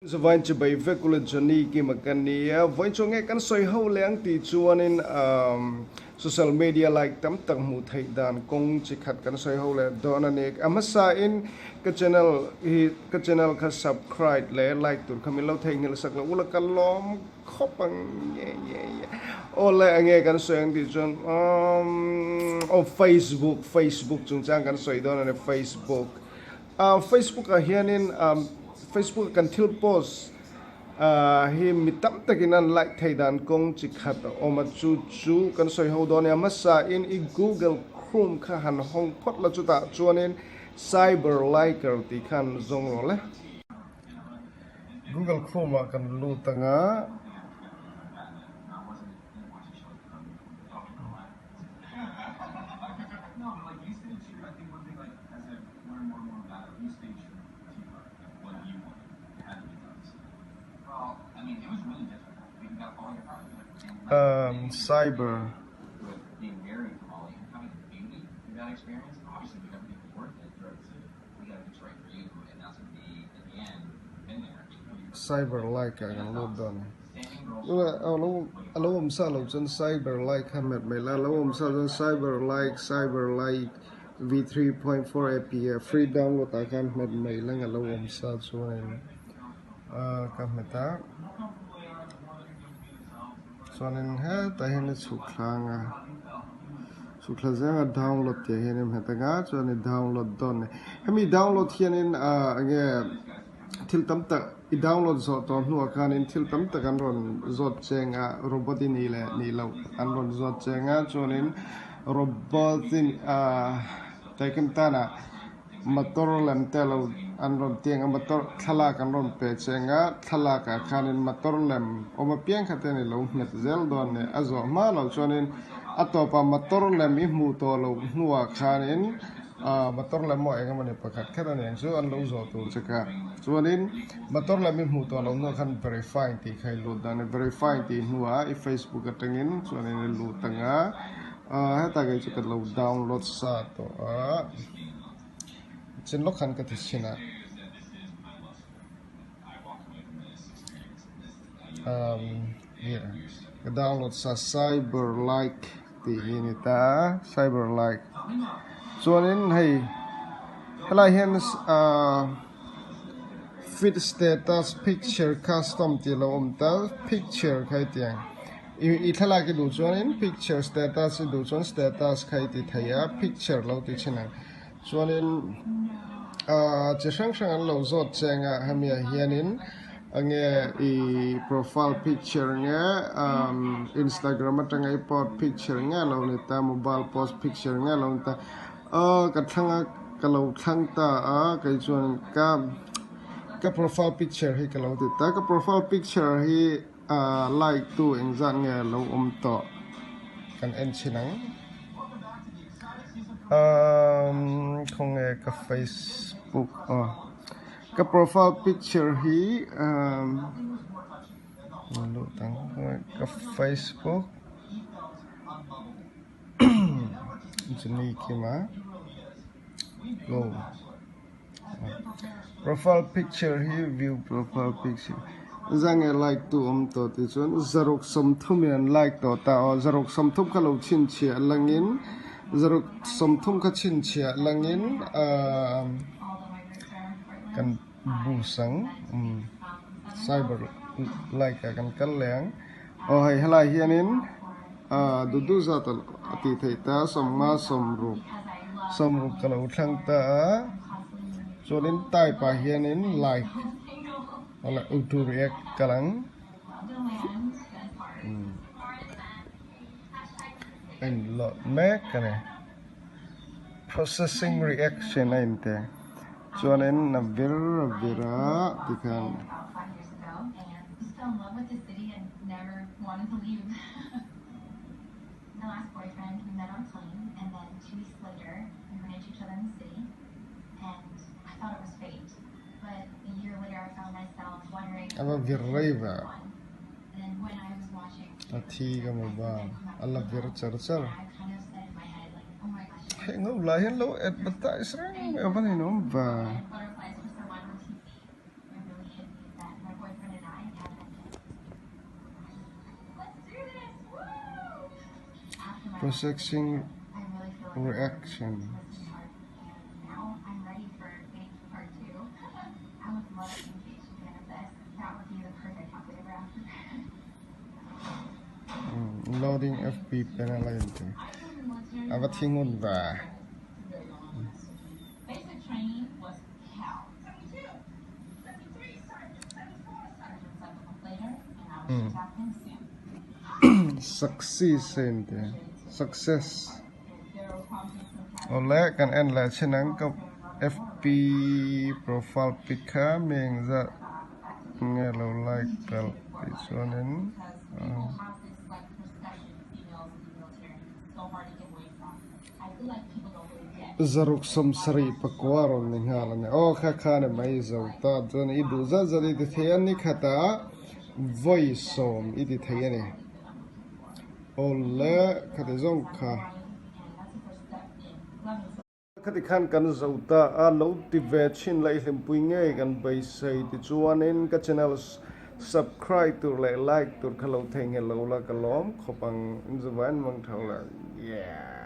Vain che bai ve kula Johnny ki makania vain cho nge kan soi ho leang ti chuanin social media like tam tak mu thai dan kong chi khat kan soi ho le don ani amasa in ka channel ka subscribe le like tur khamilo thai ngil sak la ula kalom khopang ye ole ange kan soi ang ti chon Facebook chung chang kan soi don ani Facebook a hianin Facebook kan thil post hi mitam takinan like thai dan kong chi khat oma chu kan soi ho don ya masa in I Google Chrome kha han hong phot la chu ta chuanin cyber liker ti khan zong ro le Google Chrome kan lu tanga cyber like kan lu don alo sa lo chen cyber like hamet mai la lo sa cyber like v3.4 API free download akan met mai lang alo sa chuan ka meta chuanin he ta hen sukla zanga download te hen heta ga chuan download don hemi download hianin ange thil tam ta I download zo to nu akanin thil tam ta kan ron zot chenga roboti ni lo an ron zot chenga chuanin robotin taken tana motor lem telo an ron tiang motor thala kan ron pe chenga thala ka khanin motor lem oma piang khateni lo met zel don ne azo ma lo chuanin atopa motor lem I mu to lo nuwa khanin motor lem mo enga mani pakhat khadan yang chu an lo zo tu cheka chuanin motor lem I mu to lo no khan verify ti khai lo dan verify ti nuwa I Facebook atangin chuanin lu tanga heta ge chu lo download sa to chen lo khan ka thina yeah download sa cyber like ti hinita cyber like chuanin hei hala hian feed status picture custom ti lo ta picture khai tiang I thala ki du chuanin picture status du chuan status khai ti thaya picture lo ti china chuanin che sang sang an lo zot chenga hamia hianin ange I profile picture nge Instagram atanga I post picture nge lo ni ta mobile post picture nge lo ta ka thanga ka lo thang ta kai chuan ka profile picture hi ka lo ti ta ka profile picture hi like tu engzan nge lo to kan en chinang không nghe ka Facebook ka profile picture hi lu tang ka Facebook jeni kima lo profile picture hi view profile picture zange like tu to ti chon zarok somthum yan like to ta zarok somthum ka lo chin chi langin zarok somthum ka chin chia langin kan busang cyber like kan kaleng hai hala hianin dudu zatal ati thaita somma somrup kalau thang ta chonin tai pa hianin like wala auto react kalang and lot make processing reaction inte chuanin na vira dikan aba virraiva athi ka mo ba alla vir char ngau la hian lo advertise rang apa ni no ba processing reaction. Loading FP penalty. Apa tingun ba? Success. Oleh kan en la chenang ka FP profile pika meng za ngelo like kal pisonen zaruk samsari pakwaron ni halane o kha khane mai zauta jon idu za zali de thayani khata voice som idi thayani ole khate zong kha khati khan kan zauta a lo ti ve chin lai hlem pui nge kan bai sei ti chuanin ka channel subscribe tur like tur khalo theng hello la kalom khopang inzwan mang thola yeah